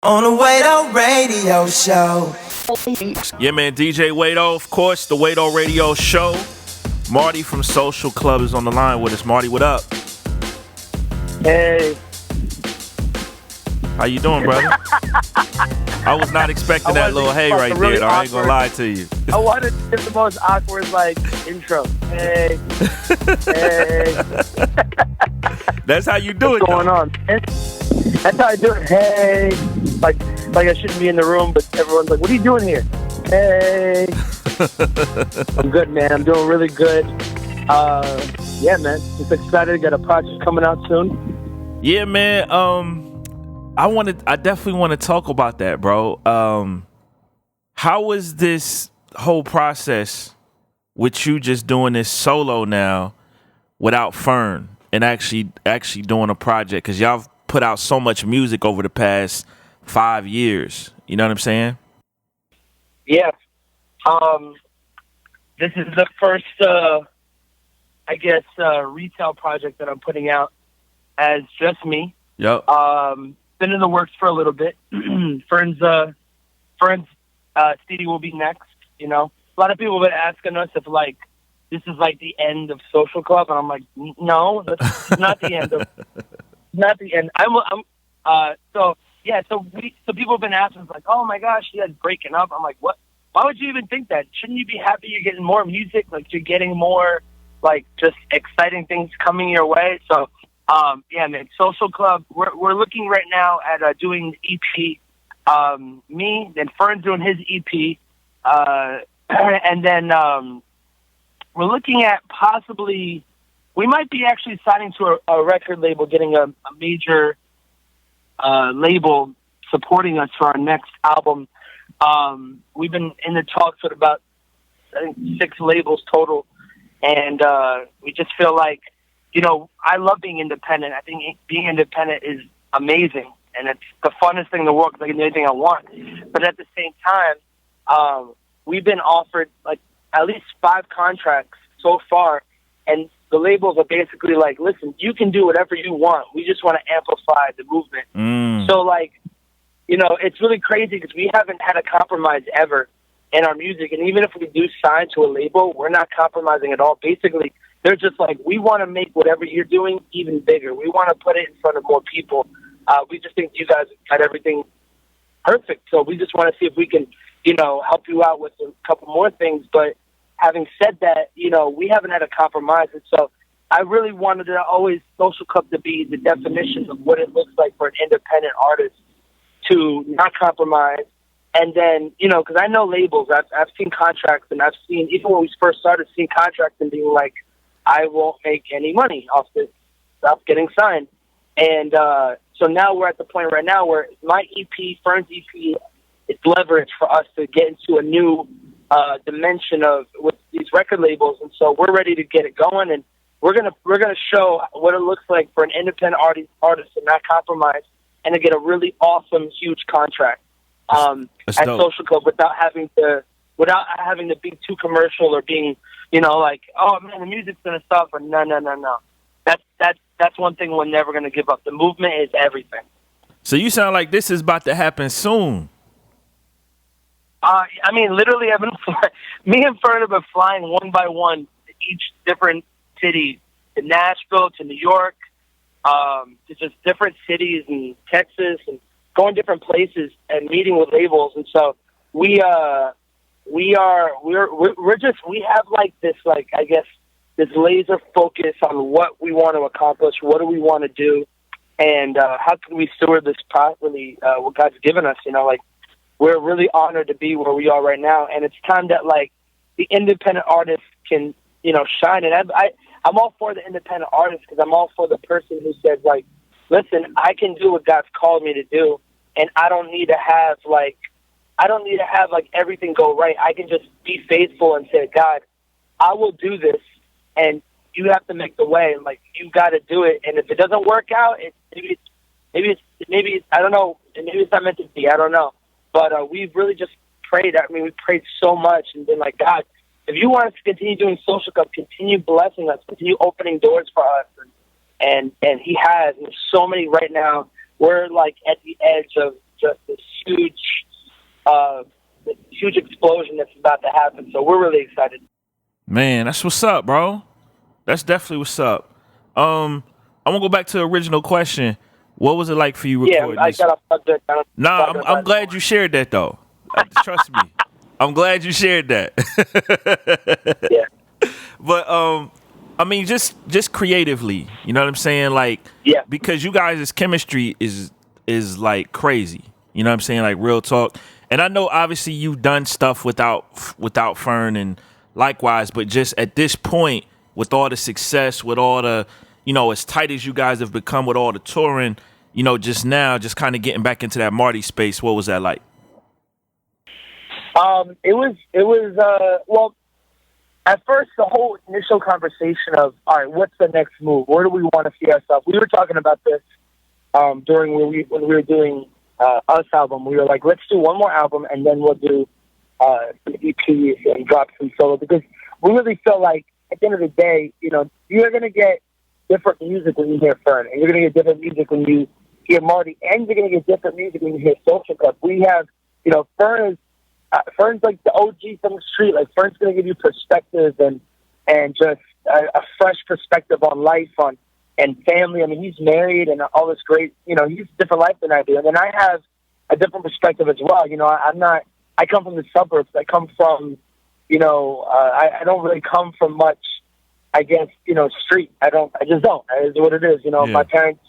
on the Wado Radio Show. Yeah, man, DJ Wado, of course, the Wado Radio Show. Marty from Social Club is on the line with us. Marty, what up? Hey. How you doing, brother? I was not expecting that little hey right there, though. I ain't gonna lie to you. I wanted to get the most awkward, like, intro. Hey. Hey. That's how you do it, What's going on? That's how I do it. Hey. Like I shouldn't be in the room, but everyone's like, what are you doing here? Hey. I'm good, man. I'm doing really good. Yeah, man. Just excited. Got a project coming out soon. Yeah, man. I definitely want to talk about that, bro. How was this whole process with you just doing this solo now without Fern and actually doing a project? Because y'all have put out so much music over the past 5 years. You know what I'm saying? Yeah. This is the first, retail project that I'm putting out as just me. Yep. Been in the works for a little bit. Fern's CD will be next. You know, a lot of people have been asking us if this is the end of Social Club, and I'm like, no, that's not the end of. Not the end. So people have been asking us oh my gosh, you guys breaking up. I'm like, what? Why would you even think that? Shouldn't you be happy you're getting more music? You're getting more just exciting things coming your way. So. Yeah, man. Social Club. We're looking right now at doing EP. Me, then Fern's doing his EP, and then we're looking at possibly we might be actually signing to a record label, getting a major label supporting us for our next album. We've been in the talks with about I think 6 labels total, and we just feel like. You know, I love being independent. I think being independent is amazing, and it's the funnest thing in the world because I can do anything I want. But at the same time, we've been offered at least 5 contracts so far, and the labels are basically listen, you can do whatever you want. We just want to amplify the movement. So, it's really crazy because we haven't had a compromise ever in our music, and even if we do sign to a label, we're not compromising at all. Basically, they're just we want to make whatever you're doing even bigger. We want to put it in front of more people. We just think you guys got everything perfect. So we just want to see if we can, help you out with a couple more things. But having said that, we haven't had a compromise. And so I really wanted to always Social Club to be the definition of what it looks like for an independent artist to not compromise. And then, because I know labels, I've seen contracts, and I've seen, even when we first started, seeing contracts and being I won't make any money off this, off getting signed. And so now we're at the point right now where my EP, Fern's EP, it's leverage for us to get into a new dimension with these record labels. And so we're ready to get it going, and we're gonna show what it looks like for an independent artist to not compromise and to get a really awesome, huge contract at Social Club without having to be too commercial or being oh man, the music's gonna suffer. No. That's one thing we're never gonna give up. The movement is everything. So you sound like this is about to happen soon. I mean, literally, me and Fern have been flying one by one to each different city, to Nashville, to New York, to just different cities in Texas, and going different places and meeting with labels. And so we have this laser focus on what we want to accomplish, what do we want to do, and how can we steward this properly, what God's given us. We're really honored to be where we are right now, and it's time that the independent artist can shine. And I'm all for the independent artist because I'm all for the person who says listen, I can do what God's called me to do, and I don't need to have everything go right. I can just be faithful and say, God, I will do this, and you have to make the way. And you got to do it. And if it doesn't work out, maybe it's I don't know. Maybe it's not meant to be. I don't know. But we've really just prayed. I mean, we prayed so much and been God, if you want us to continue doing Social Club, continue blessing us, continue opening doors for us, and He has. And there's so many right now. We're at the edge of just this huge explosion that's about to happen. So we're really excited. Man, that's what's up, bro. That's definitely what's up. I'm gonna go back to the original question. What was it like for you recording Yeah, I this? got off subject. Nah, I'm glad you shared that though. Trust me, I'm glad you shared that. Yeah. But I mean, just creatively, you know what I'm saying? Like, Yeah. because you guys' chemistry is like crazy. You know what I'm saying? Like real talk. And I know obviously you've done stuff without Fern and likewise, but just at this point, with all the success, with all the, you know, as tight as you guys have become with all the touring, you know, just now, just kind of getting back into that Marty space. What was that like? It was well, at first, the whole initial conversation of, all right, what's the next move? Where do we want to see ourselves? We were talking about this during when we were doing Us album. We were like, let's do one more album, and then we'll do some EPs and drop some solo, because we really feel like at the end of the day, you know, you're going to get different music when you hear Fern, and you're going to get different music when you hear Marty, and you're going to get different music when you hear Social Club. We have, you know, Fern's like the OG from the street. Like, Fern's going to give you perspective and just a fresh perspective on life, and family. I mean, he's married and all this great, you know, he's a different life than I do. And then I have a different perspective as well. You know, I come from the suburbs. I come from, you know, I don't really come from much, I guess, you know, street. I just don't. It is what it is. You know, my parents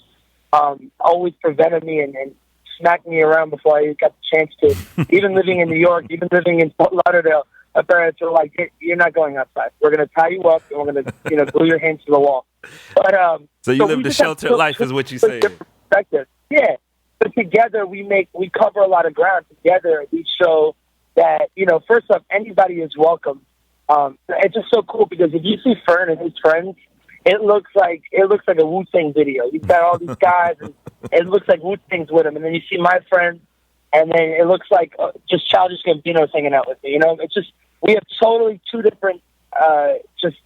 always prevented me and smacked me around before I got the chance to. Even living in New York, even living in Fort Lauderdale, my parents were like, "You're not going outside. We're going to tie you up and we're going to, you know, glue your hands to the wall." But so you live the sheltered life, is what you say. Yeah, but together we cover a lot of ground. Together we show that, you know, first off, anybody is welcome. It's just so cool because if you see Fern and his friends, it looks like a Wu-Tang video. He's got all these guys, and it looks like Wu-Tang's with him. And then you see my friends, and then it looks like just Childish Gambino's hanging out with me. You know, it's just, we have totally two different, just,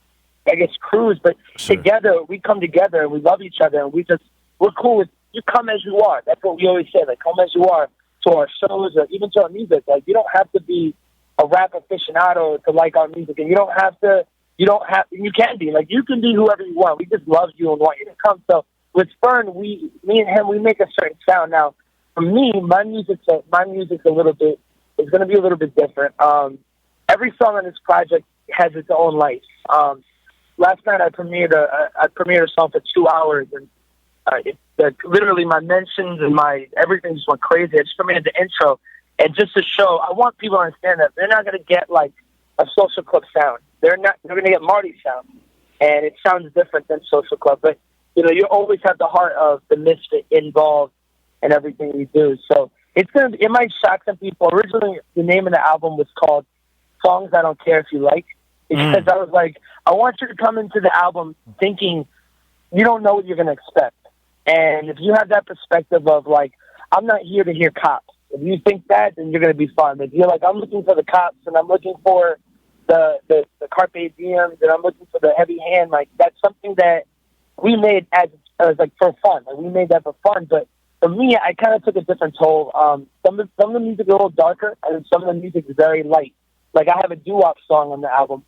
I guess, crews, but together we come together and we love each other, and we're cool with, you come as you are. That's what we always say, like, come as you are to our shows or even to our music. Like, you don't have to be a rap aficionado to like our music, and you can be, like, you can be whoever you want. We just love you and want you to come. So with Fern, me and him, we make a certain sound. Now, for me, my music's is going to be a little bit different. Every song on this project has its own life. Last night I premiered a song for 2 hours, and literally my mentions and my everything just went crazy. I just premiered the intro, and just to show, I want people to understand that they're not going to get like a Social Club sound. They're going to get Marty's sound, and it sounds different than Social Club. But, you know, you always have the heart of the Misfit involved in everything we do. So it might shock some people. Originally, the name of the album was called Songs I Don't Care If You Like, because I was like, I want you to come into the album thinking you don't know what you're going to expect. And if you have that perspective of, like, I'm not here to hear cops. If you think that, then you're going to be fine. If you're like, I'm looking for the cops and I'm looking for the carpe diems and I'm looking for the heavy hand, like, that's something that we made as like for fun. Like, we made that for fun. But for me, I kind of took a different toll. Some of the music is a little darker, and some of the music is very light. Like, I have a doo-wop song on the album,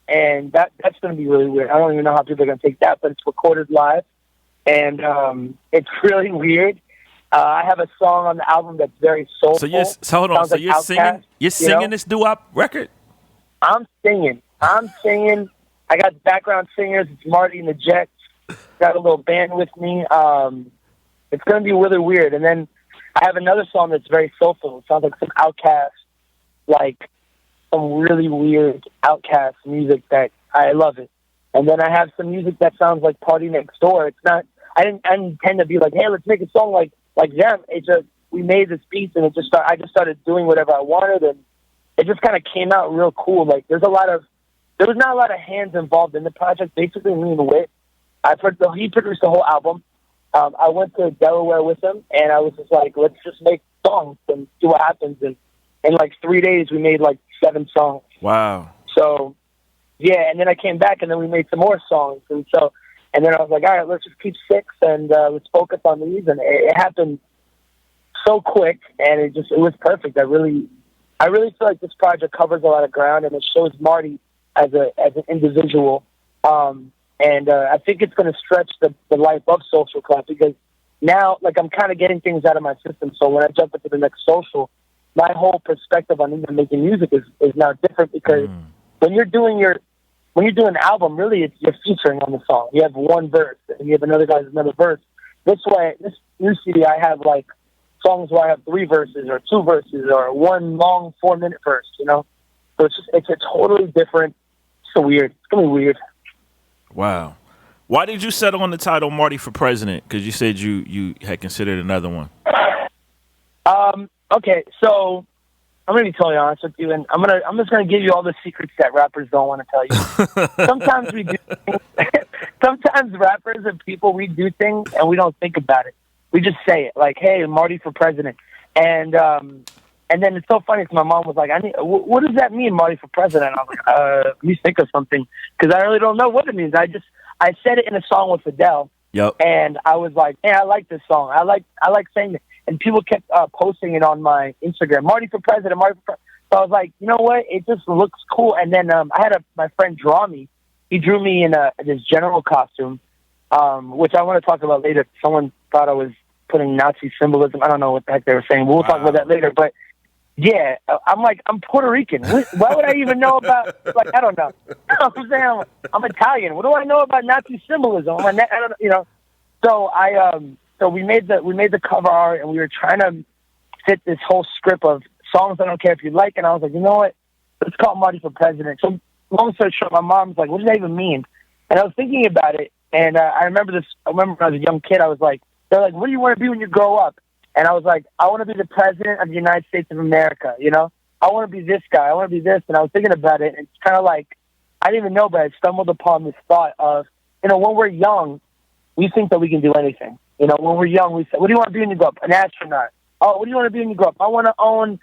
and that's going to be really weird. I don't even know how people are going to take that, but it's recorded live, and it's really weird. I have a song on the album that's very soulful. So hold on. So like you're singing? You're singing this doo-wop record? I'm singing. I got background singers. It's Marty and the Jets. Got a little band with me. It's going to be really weird. And then I have another song that's very soulful. It sounds like some Outkast, like some really weird Outkast music that I love it. And then I have some music that sounds like Party Next Door. It's not. I didn't intend to be like, hey, let's make a song like them. It's just, we made this beat, and I just started doing whatever I wanted, and it just kind of came out real cool. Like, there was not a lot of hands involved in the project. Basically, me and Wit. He produced the whole album. I went to Delaware with him, and I was just like, let's just make songs and see what happens. And in like 3 days, we made like 7 songs. Wow. So, yeah, and then I came back, and then we made some more songs. And then I was like, all right, let's just keep 6, and let's focus on these. And it happened so quick, and it was perfect. I really feel like this project covers a lot of ground, and it shows Marty as an individual. And I think it's going to stretch the life of Social Club, because now, like, I'm kind of getting things out of my system. So when I jump into the next social, my whole perspective on even making music is now different, because when you're doing an album, really you're featuring on the song. You have one verse, and you have another guy's another verse. This new CD, I have like songs where I have 3 verses or 2 verses or one long 4-minute verse. So it's a totally different. So weird. It's gonna be weird. Wow. Why did you settle on the title Marty for President? Because you said you had considered another one. Okay, so I'm gonna be totally honest with you, and I'm just gonna give you all the secrets that rappers don't want to tell you. Sometimes we do things. Sometimes rappers and people, we do things and we don't think about it. We just say it, like, "Hey, Marty for President," and then it's so funny because my mom was like, "What does that mean, Marty for President?" I was like, "Let me think of something," because I really don't know what it means. I said it in a song with Fidel. Yep. And I was like, "Hey, I like this song. I like saying it." And people kept posting it on my Instagram, Marty for President, Marty for President. So I was like, you know what? It just looks cool. And then I had my friend draw me. He drew me in this general costume, which I want to talk about later. Someone thought I was putting Nazi symbolism. I don't know what the heck they were saying. We'll talk about that later. But yeah, I'm like, I'm Puerto Rican. Why would I even know about, like, I don't know. I'm saying I'm Italian. What do I know about Nazi symbolism? I don't, So so we made the cover art, and we were trying to fit this whole script of songs I don't care if you like. And I was like, you know what? Let's call Marty for President. So long story short, my mom's like, what does that even mean? And I was thinking about it, and I remember when I was a young kid, I was like, they're like, what do you want to be when you grow up? And I was like, I want to be the president of the United States of America, I want to be this guy. I want to be this. And I was thinking about it, and it's kind of like, I didn't even know, but I stumbled upon this thought of, when we're young, we think that we can do anything. When we're young, we say, what do you want to be when you grow up? An astronaut. Oh, what do you want to be when you grow up? I want to own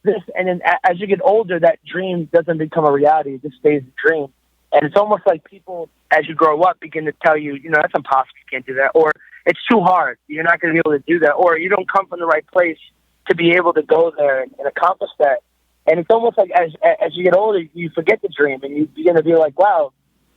this. And then as you get older, that dream doesn't become a reality. It just stays a dream. And it's almost like people, as you grow up, begin to tell you, that's impossible. You can't do that. Or it's too hard. You're not going to be able to do that. Or you don't come from the right place to be able to go there and accomplish that. And it's almost like as you get older, you forget the dream, and you begin to be like, wow,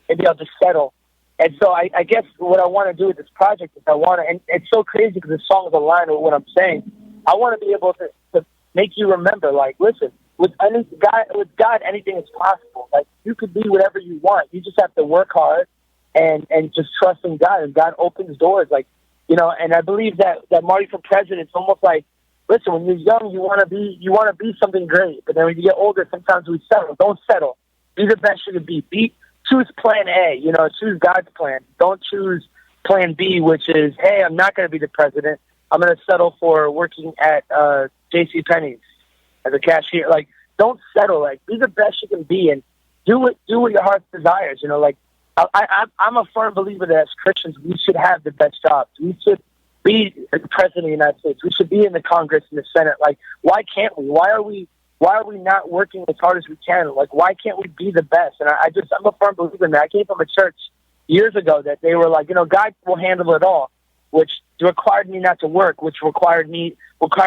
maybe I'll just settle. And so I guess what I want to do with this project is and it's so crazy because the songs align with what I'm saying. I want to be able to make you remember, like, listen, with God, anything is possible. Like, you could be whatever you want. You just have to work hard and just trust in God, and God opens doors. Like, and I believe that Marty for President is almost like, listen, when you're young, you want to be something great, but then when you get older, sometimes we settle. Don't settle. Be the best you can be. Choose plan A, choose God's plan. Don't choose plan B, which is, hey, I'm not going to be the president. I'm going to settle for working at JCPenney's as a cashier. Like, don't settle. Like, be the best you can be, and do what your heart desires. Like, I'm a firm believer that as Christians, we should have the best jobs. We should be the president of the United States. We should be in the Congress and the Senate. Like, why can't we? Why are we not working as hard as we can? Like, why can't we be the best? And I'm a firm believer in that. I came from a church years ago that they were like, God will handle it all, which required me not to work, which required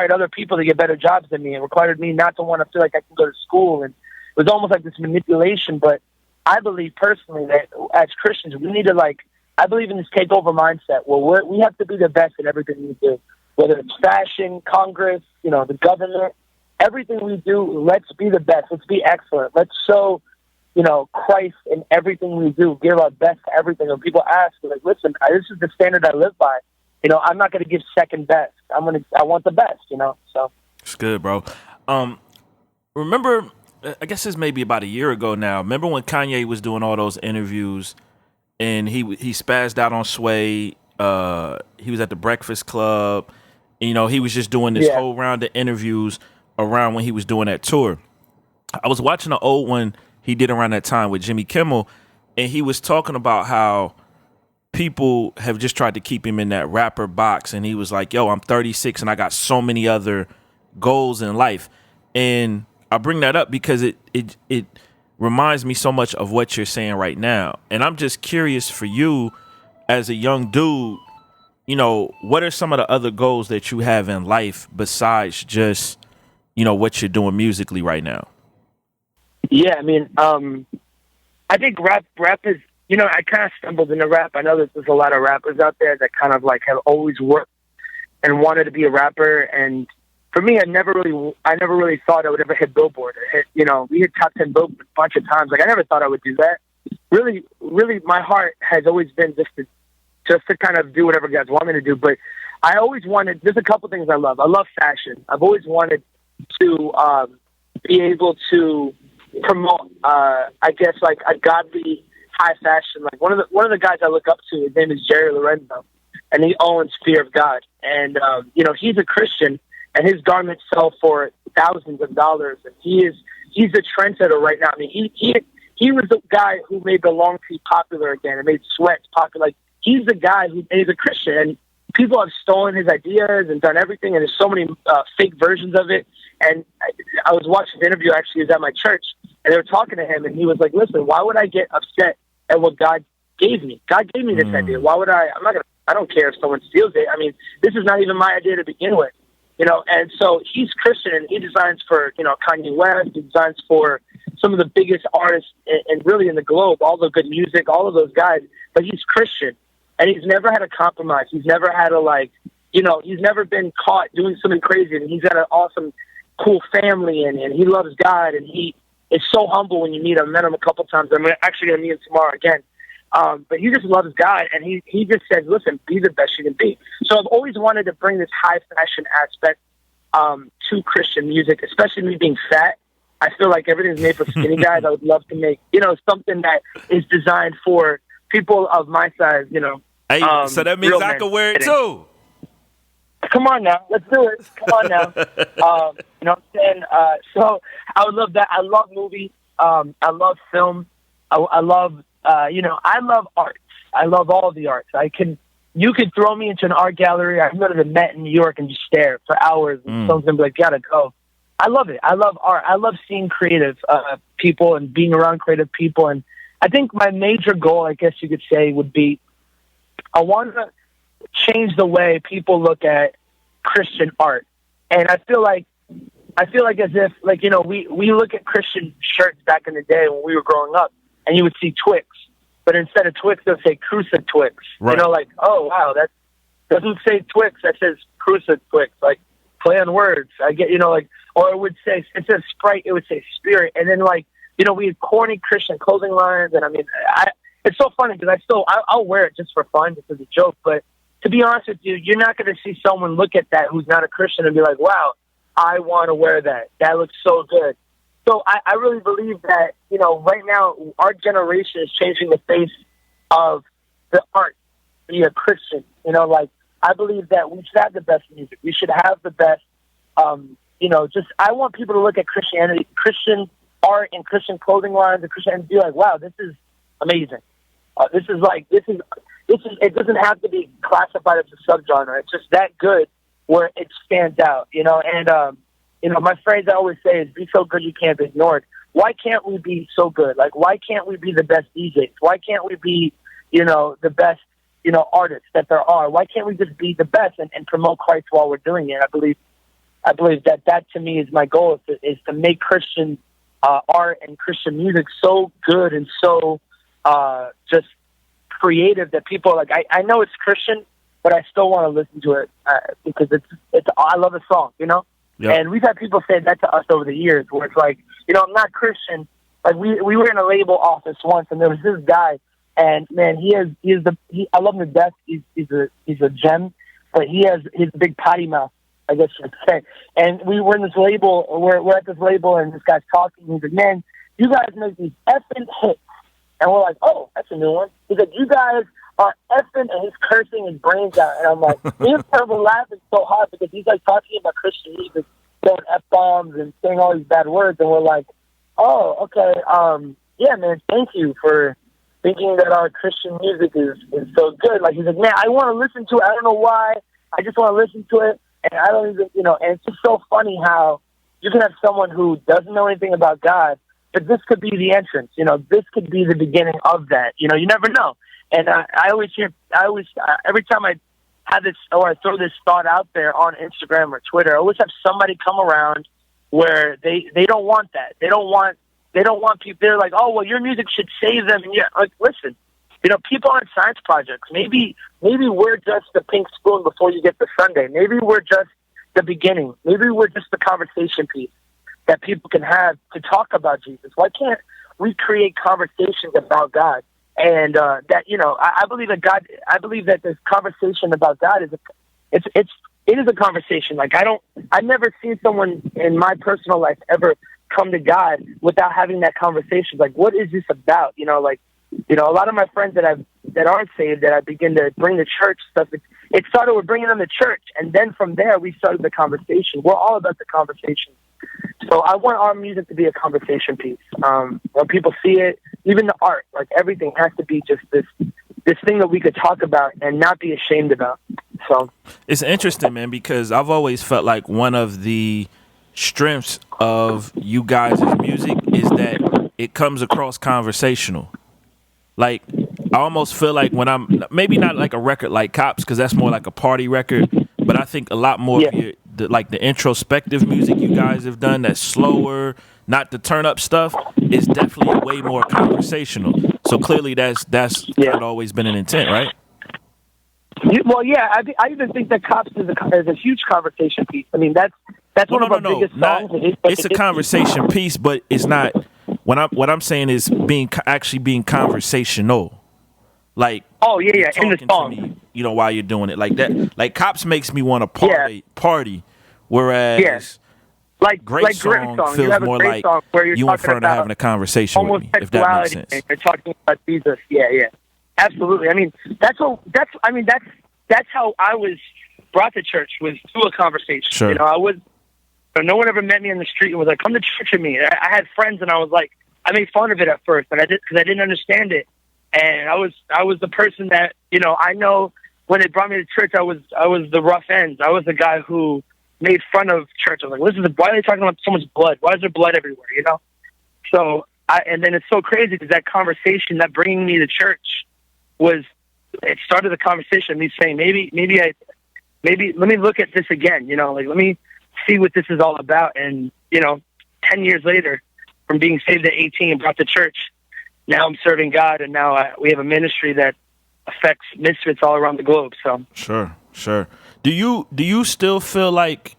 other people to get better jobs than me. It required me not to want to feel like I can go to school. And it was almost like this manipulation. But I believe personally that as Christians, we need to, I believe in this takeover mindset where we have to be the best at everything we do, whether it's fashion, Congress, the government. Everything we do, let's be the best. Let's be excellent. Let's show, Christ in everything we do. Give our best to everything. When people ask, like, listen, this is the standard I live by. I'm not going to give second best. I want the best. So it's good, bro. Remember, I guess this may be about a year ago now. Remember when Kanye was doing all those interviews, and he spazzed out on Sway. He was at the Breakfast Club. He was just doing this whole round of interviews around when he was doing that tour. I was watching an old one he did around that time with Jimmy Kimmel, and he was talking about how people have just tried to keep him in that rapper box, and he was like, yo, I'm 36 and I got so many other goals in life. And I bring that up because it reminds me so much of what you're saying right now. And I'm just curious for you as a young dude, what are some of the other goals that you have in life besides just, what you're doing musically right now? Yeah, I mean, I think rap is, I kind of stumbled into rap. I know that there's a lot of rappers out there that kind of like have always worked and wanted to be a rapper. And for me, I never really thought I would ever hit Billboard. We hit top 10 Billboard a bunch of times. Like, I never thought I would do that. Really, really, my heart has always been just to kind of do whatever guys want me to do. But I always wanted, there's a couple things I love. I love fashion. I've always wanted to be able to promote, I guess, like a godly high fashion. Like one of the guys I look up to, his name is Jerry Lorenzo, and he owns Fear of God. And, he's a Christian, and his garments sell for thousands of dollars. And he's a trendsetter right now. I mean, he was the guy who made the long tee popular again and made sweats popular. Like, he's the guy and he's a Christian, and people have stolen his ideas and done everything, and there's so many fake versions of it. And I was watching an interview, actually, he was at my church, and they were talking to him, and he was like, listen, why would I get upset at what God gave me? God gave me this idea. Why would I don't care if someone steals it. I mean, this is not even my idea to begin with, and so he's Christian, and he designs for, Kanye West, he designs for some of the biggest artists and really in the globe, all the good music, all of those guys, but he's Christian. And he's never had a compromise. He's never had he's never been caught doing something crazy. And he's got an awesome, cool family, and he loves God. And he is so humble when you meet him. I met him a couple times. I'm actually going to meet him tomorrow again. But he just loves God. And he just says, listen, be the best you can be. So I've always wanted to bring this high fashion aspect to Christian music, especially me being fat. I feel like everything's made for skinny guys. I would love to make, something that is designed for people of my size, Hey, so that means I can wear it too. Come on now, let's do it. Come on now. You know what I'm saying? So I would love that. I love movies. I love film. I love, I love art. I love all the arts. You could throw me into an art gallery. I can go to the Met in New York and just stare for hours. And someone's going to be like, gotta go. I love it. I love art. I love seeing creative people and being around creative people. And I think my major goal, I guess you could say, would be I want to change the way people look at Christian art. And I feel like as if, we look at Christian shirts back in the day when we were growing up, and you would see Twix. But instead of Twix, they'll say Crucid Twix. Right. Oh, wow, that doesn't say Twix, that says Crucid Twix. Like, play on words. I get, or it would say, instead of Sprite, it would say Spirit. And then, we had corny Christian clothing lines. And I mean, it's so funny because I'll wear it just for fun, just as a joke. But to be honest with you, you're not going to see someone look at that who's not a Christian and be like, wow, I want to wear that. That looks so good. So I really believe that, right now, our generation is changing the face of the art, be a Christian. I believe that we should have the best music. We should have the best, I want people to look at Christianity, Christian art and Christian clothing lines and Christian and be like, wow, this is amazing. It doesn't have to be classified as a subgenre. It's just that good where it stands out, and, my phrase I always say is be so good you can't be ignored. Why can't we be so good? Like, why can't we be the best DJs? Why can't we be, the best, artists that there are? Why can't we just be the best and promote Christ while we're doing it? I believe that to me is my goal, is to make Christian art and Christian music so good and so just creative that people are like, I know it's Christian, but I still want to listen to it because it's I love the song, Yep. And we've had people say that to us over the years, where it's like, I'm not Christian. Like, we were in a label office once, and there was this guy, and man, I love him to death. He's a gem, but he's a big potty mouth, I guess you could say. And we were in this label, we're at this label, and this guy's talking. He's like, man, you guys make these effing hits. And we're like, oh, that's a new one. He's like, you guys are effing, and he's cursing his brains out. And I'm like, me and Purple laughing so hard because he's like talking about Christian music, throwing F-bombs and saying all these bad words. And we're like, oh, okay. Yeah, man, thank you for thinking that our Christian music is so good. Like, he's like, man, I want to listen to it. I don't know why. I just want to listen to it. And I don't even, and it's just so funny how you can have someone who doesn't know anything about God, but this could be the entrance. This could be the beginning of that. You never know. And I always hear, every time I have this, or I throw this thought out there on Instagram or Twitter, I always have somebody come around where they don't want that. They don't want people. They're like, oh, well, your music should save them. And yeah, like, listen, people aren't science projects. Maybe we're just the pink spoon before you get the sundae. Maybe we're just the beginning. Maybe we're just the conversation piece that people can have to talk about Jesus. Why can't we create conversations about God? And I believe that God. I believe that this conversation about God it is a conversation. Like I've never seen someone in my personal life ever come to God without having that conversation. Like, what is this about? A lot of my friends that aren't saved, that I begin to bring to church stuff. It started with bringing them to church, and then from there we started the conversation. We're all about the conversation. So I want our music to be a conversation piece. When people see it, even the art, like everything has to be just this thing that we could talk about and not be ashamed about. So it's interesting, man, because I've always felt like one of the strengths of you guys' music is that it comes across conversational. Like, I almost feel like when I'm maybe not like a record like Cops, because that's more like a party record, but I think a lot more of the introspective music you guys have done that's slower, not the turn up stuff, is definitely way more conversational. So clearly that's kind of always been an intent, right? I even think that Cops is a huge conversation piece. I mean, that's one of our biggest songs. It's a conversation piece, but it's not. What I'm saying is actually being conversational. Like, in the song, to me, while you're doing it like that. Like, Cops makes me want to party, whereas Great Song feels more like you in front of having a conversation with me, if that makes sense. And you're talking about Jesus. Yeah, absolutely. I mean, that's how I was brought to church, was through a conversation. Sure. No one ever met me in the street and was like, "Come to church with me." I had friends, and I was like, I made fun of it at first, but because I didn't understand it. And I was the person that, I know when they brought me to church, I was the rough ends. I was the guy who made fun of church. I was like, listen, why are they talking about so much blood? Why is there blood everywhere? So and then it's so crazy because that conversation, that bringing me to church, it started the conversation. Me saying, maybe let me look at this again. Let me see what this is all about. And 10 years later, from being saved at 18 and brought to church, now I'm serving God, and now we have a ministry that affects misfits all around the globe. So sure. Do you still feel like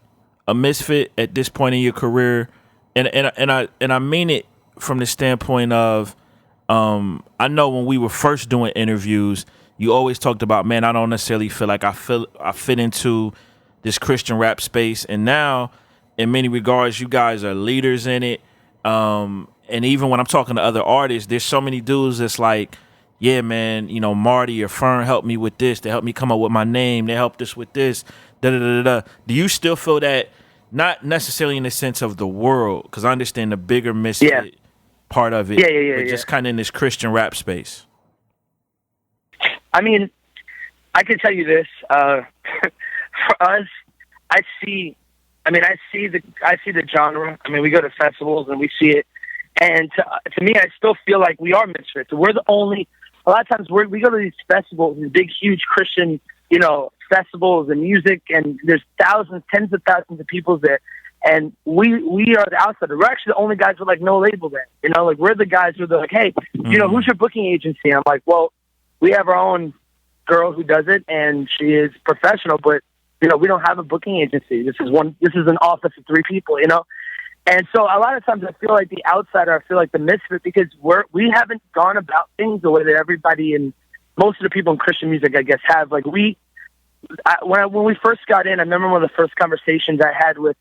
a misfit at this point in your career? And I mean it from the standpoint of, I know when we were first doing interviews, you always talked about, man, I don't necessarily feel like I fit into this Christian rap space, and now in many regards, you guys are leaders in it. And even when I'm talking to other artists, there's so many dudes that's like, yeah, man, Marty or Fern helped me with this. They helped me come up with my name. They helped us with this. Da-da-da-da-da. Do you still feel that, not necessarily in the sense of the world, because I understand the bigger misfit part of it, but just kind of in this Christian rap space? I mean, I can tell you this. For us, I see the genre. I mean, we go to festivals and we see it. And to me, I still feel like we are misfits. We're the only. A lot of times we go to these festivals, these big, huge Christian, festivals and music, and there's thousands, tens of thousands of people there, and we are the outsider. We're actually the only guys with like no label there. We're the guys who are like, hey, who's your booking agency? And I'm like, well, we have our own girl who does it, and she is professional, but we don't have a booking agency. This is an office of 3 people. And so a lot of times I feel like the outsider, I feel like the misfit, because we haven't gone about things the way that everybody and most of the people in Christian music, I guess, have. Like when we first got in, I remember one of the first conversations I had with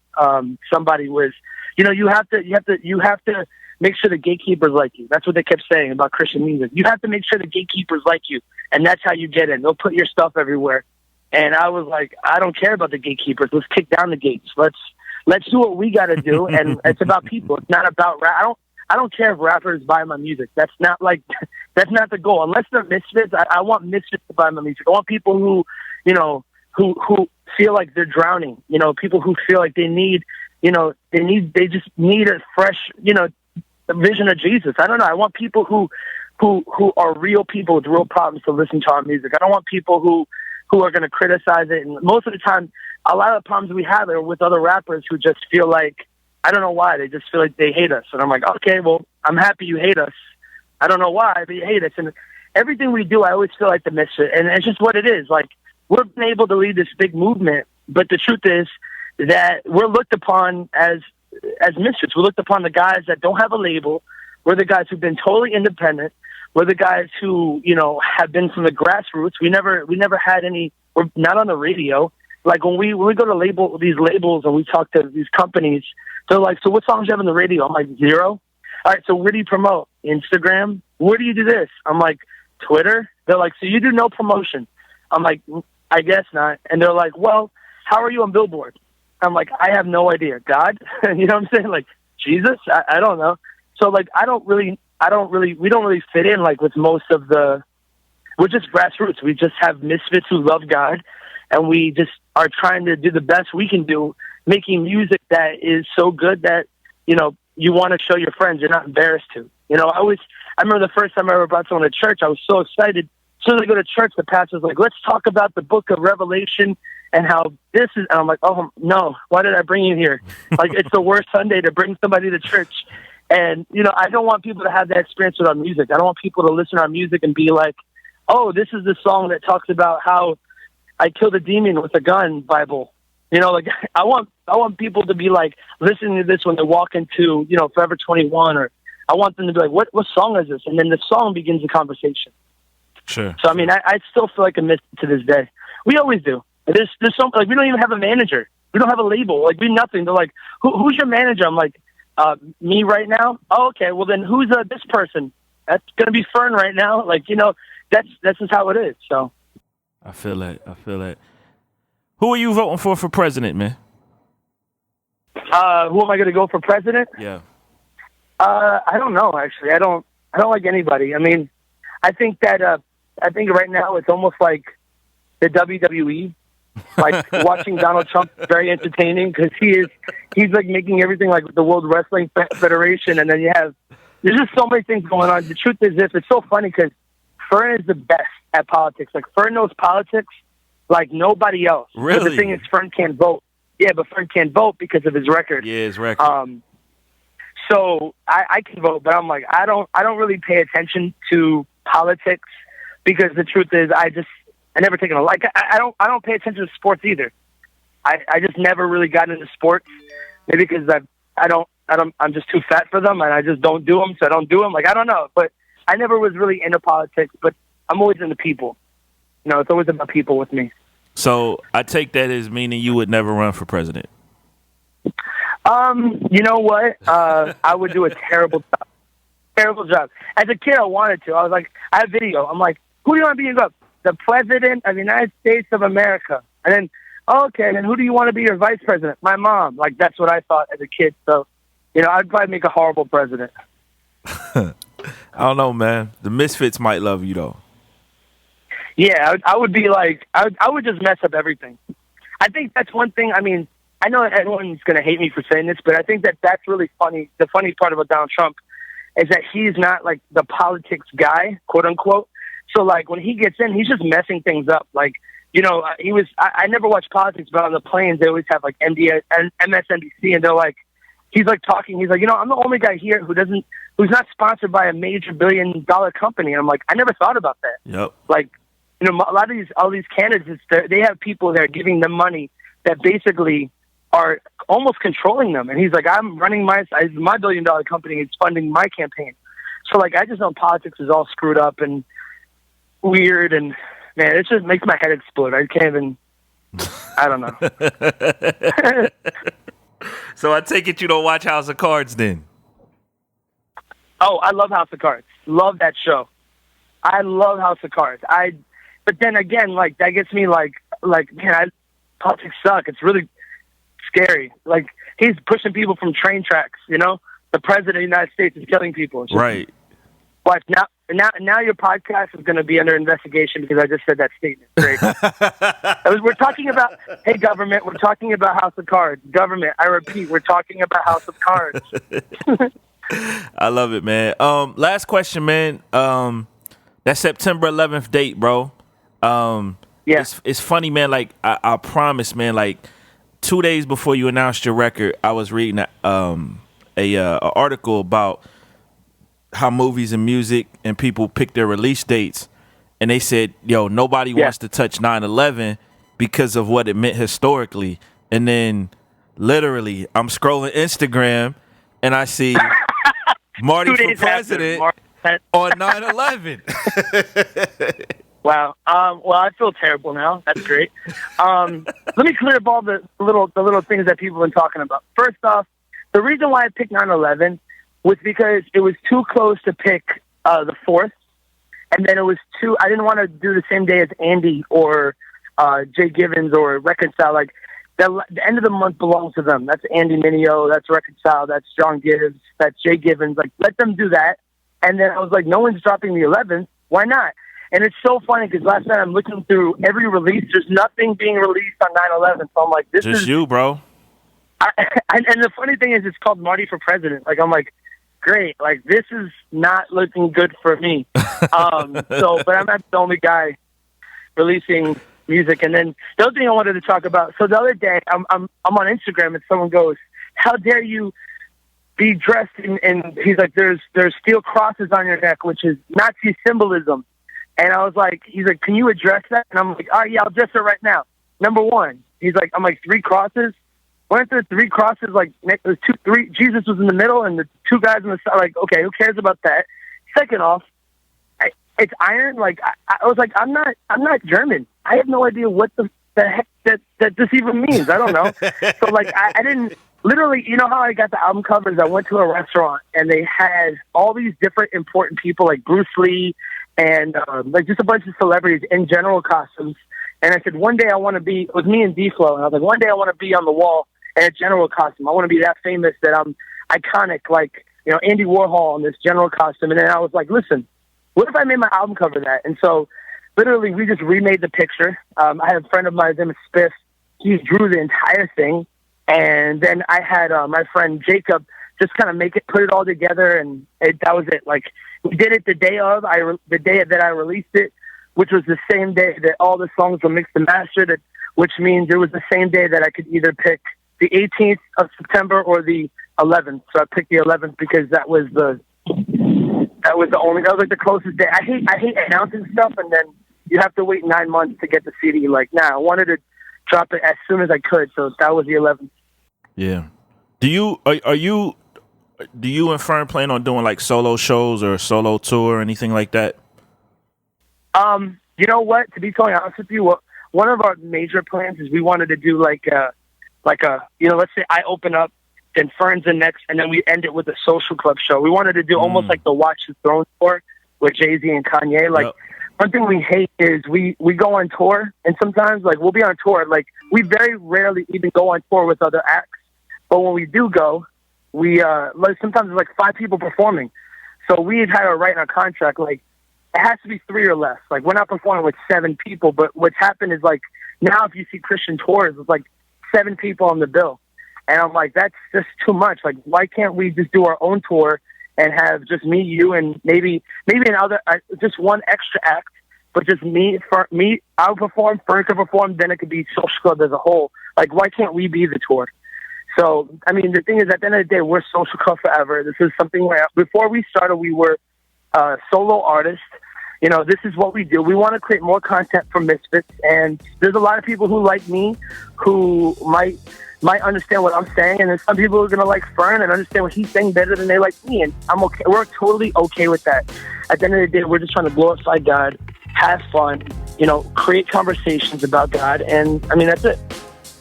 somebody was, you have to make sure the gatekeepers like you. That's what they kept saying about Christian music. You have to make sure the gatekeepers like you, and that's how you get in. They'll put your stuff everywhere. And I was like, I don't care about the gatekeepers. Let's kick down the gates. Let's do what we got to do, and it's about people. It's not about rap. I don't care if rappers buy my music. That's not the goal. Unless they're misfits, I want misfits to buy my music. I want people who feel like they're drowning. People who feel like they just need a fresh, vision of Jesus. I don't know. I want people who are real people with real problems to listen to our music. I don't want people who who are going to criticize it. And most of the time, a lot of the problems we have are with other rappers who just feel like, I don't know why, they just feel like they hate us. And I'm like, okay, well, I'm happy you hate us. I don't know why, but you hate us. And everything we do, I always feel like the misfit. And it's just what it is. Like, we're able to lead this big movement, but the truth is that we're looked upon as misfits. We're looked upon the guys that don't have a label. We're the guys who've been totally independent. We're the guys who, have been from the grassroots. We never had any. We're not on the radio. Like when we go to these labels and we talk to these companies, they're like, "So what songs do you have on the radio?" I'm like, 0. All right, so where do you promote? Instagram. Where do you do this? I'm like, Twitter. They're like, so you do no promotion? I'm like, I guess not. And they're like, well, how are you on Billboard? I'm like, I have no idea. God, you know what I'm saying? Like Jesus, I don't know. So like, we don't really fit in like with most of we're just grassroots. We just have misfits who love God, and we just are trying to do the best we can do, making music that is so good that, you want to show your friends, you're not embarrassed to. I remember the first time I ever brought someone to church, I was so excited. As soon as I go to church, the pastor's like, let's talk about the book of Revelation and how this is. And I'm like, oh, no, why did I bring you here? Like, it's the worst Sunday to bring somebody to church. And, I don't want people to have that experience with our music. I don't want people to listen to our music and be like, oh, this is the song that talks about how I killed a demon with a gun Bible. I want people to be like listening to this when they walk into, Forever 21, or I want them to be like, what song is this? And then the song begins the conversation. Sure. So, I mean, I still feel like a misfit to this day. We always do. There's something like, we don't even have a manager. We don't have a label. Like, we nothing. They're like, who's your manager? I'm like, me right now. Oh, okay. Well, then who's this person? That's going to be Fern right now. Like, that's just how it is. So. I feel that. Who are you voting for president, man? Who am I going to go for president? Yeah. I don't know, actually. I don't like anybody. I mean, I think right now it's almost like the WWE. Like watching Donald Trump is very entertaining because he's like making everything like the World Wrestling Federation, and then there's just so many things going on. The truth is this, it's so funny because Fern is the best at politics. Like Fern knows politics like nobody else. Really? But the thing is, Fern can't vote. Yeah, but Fern can't vote because of his record. Yeah, his record. So I can vote, but I'm like, I don't really pay attention to politics because the truth is I never taken I don't pay attention to sports either. I just never really got into sports, maybe because I'm just too fat for them and I just don't do them. So I don't do them. Like, I don't know, but I never was really into politics, but I'm always into people. It's always about people with me. So I take that as meaning you would never run for president. You know what? I would do a terrible job. Terrible job. As a kid, I wanted to. I was like, I have video. I'm like, who do you want to be? The president of the United States of America. And then, okay, then who do you want to be your vice president? My mom. Like, that's what I thought as a kid. So, I'd probably make a horrible president. I don't know, man. The Misfits might love you, though. Yeah, I would be like, I would just mess up everything. I think that's one thing. I mean, I know everyone's going to hate me for saying this, but I think that's really funny. The funny part about Donald Trump is that he's not like the politics guy, quote unquote. So like when he gets in, he's just messing things up. Like, I never watched politics, but on the planes, they always have like MSNBC, and they're like, he's like talking. He's like, I'm the only guy here who's not sponsored by a major $1 billion company. And I'm like, I never thought about that. Yep. Like, a lot of all these candidates, they have people that are giving them money that basically are almost controlling them. And he's like, I'm running my $1 billion company. It's funding my campaign. So like, I just know politics is all screwed up and weird. And man, it just makes my head explode. I can't even, I don't know. So I take it you don't watch House of Cards then? Oh, I love House of Cards. Love that show. I love House of Cards. But then again, like that gets me like man, politics suck. It's really scary. Like he's pushing people from train tracks. The president of the United States is killing people. Right. But now your podcast is going to be under investigation because I just said that statement. Great. We're talking about, hey government, we're talking about House of Cards. Government, I repeat, we're talking about House of Cards. I love it, man. Last question, man. That September 11th date, bro. Yeah. it's funny, man. Like I promise, man. Like 2 days before you announced your record, I was reading a article about how movies and music and people pick their release dates, and they said, "Yo, nobody wants to touch 9/11 because of what it meant historically." And then, literally, I'm scrolling Instagram, and I see Marty for president on 9/11. Wow. Well, I feel terrible now. That's great. Let me clear up all the little things that people have been talking about. First off, the reason why I picked 9/11 was because it was too close to pick the 4th, and then it was I didn't want to do the same day as Andy or Jay Givens or Reconcile. Like the end of the month belongs to them. That's Andy Mineo. That's Reconcile. That's John Gibbs. That's Jay Givens. Like, let them do that. And then I was like, no one's dropping the 11th. Why not? And it's so funny because last night I'm looking through every release. There's nothing being released on 9/11. So I'm like, this just is you, bro. And the funny thing is, it's called Marty for President. Like, I'm like, great. Like, this is not looking good for me. But I'm not the only guy releasing music. And then the other thing I wanted to talk about. So the other day, I'm on Instagram and someone goes, "How dare you be dressed in?" He's like, "There's steel crosses on your neck, which is Nazi symbolism." And I was like, he's like, "Can you address that?" And I'm like, "All right, yeah, I'll address it right now." Number one, I'm like, 3 crosses? Weren't there 3 crosses? Like, there's 3. Jesus was in the middle, and the 2 guys on the side. Like, okay, who cares about that? Second off, it's iron. Like, I was like, I'm not German. I have no idea what the heck that this even means. I don't know. So like, I didn't literally. You know how I got the album covers? I went to a restaurant and they had all these different important people, like Bruce Lee. And like just a bunch of celebrities in general costumes. And I said, one day I want to be, it was me and D-Flow, and I was like, one day I want to be on the wall in a general costume. I want to be that famous that I'm iconic, like, you know, Andy Warhol in this general costume. And then I was like, listen, what if I made my album cover that? And so literally we just remade the picture. I had a friend of mine, his name is Spiff. He drew the entire thing. And then I had my friend Jacob just kind of put it all together, and that was it. Like, we did it the day that I released it, which was the same day that all the songs were mixed and mastered, which means it was the same day that I could either pick the 18th of September or the 11th. So I picked the 11th because that was like the closest day. I hate announcing stuff, and then you have to wait 9 months to get the CD. Like, I wanted to drop it as soon as I could, so that was the 11th. Yeah. Do you and Fern plan on doing like solo shows or solo tour or anything like that? You know what? To be totally honest with you, one of our major plans is we wanted to do like a let's say I open up, then Fern's the next, and then we end it with a social club show. We wanted to do almost like the Watch the Throne tour with Jay-Z and Kanye. Like, one thing we hate is we go on tour, and sometimes like we'll be on tour. Like, we very rarely even go on tour with other acts, but when we do go, we like sometimes it's like 5 people performing. So we had to write in our contract, like, it has to be 3 or less. Like, we're not performing with 7 people, but what's happened is, like, now if you see Christian tours, it's like 7 people on the bill. And I'm like, that's just too much. Like, why can't we just do our own tour and have just me, you, and maybe another, just one extra act, but just me, I'll perform, Fern could perform, then it could be Social Club as a whole. Like, why can't we be the tour? So, I mean, the thing is, at the end of the day, we're Social Club forever. This is something where, before we started, we were solo artists. You know, this is what we do. We want to create more content for Misfits, and there's a lot of people who like me who might understand what I'm saying, and there's some people who are going to like Fern and understand what he's saying better than they like me, and I'm okay. We're totally okay with that. At the end of the day, we're just trying to glorify God, have fun, you know, create conversations about God, and, I mean, that's it.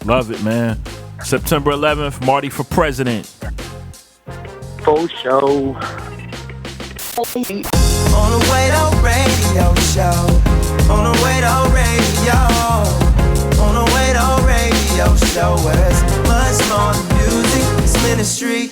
Love it, man. September 11th, Marty for President. Full show. On the Way Radio Show. On the Way Radio. On the Way Radio Show. Where it's much more than music, it's ministry.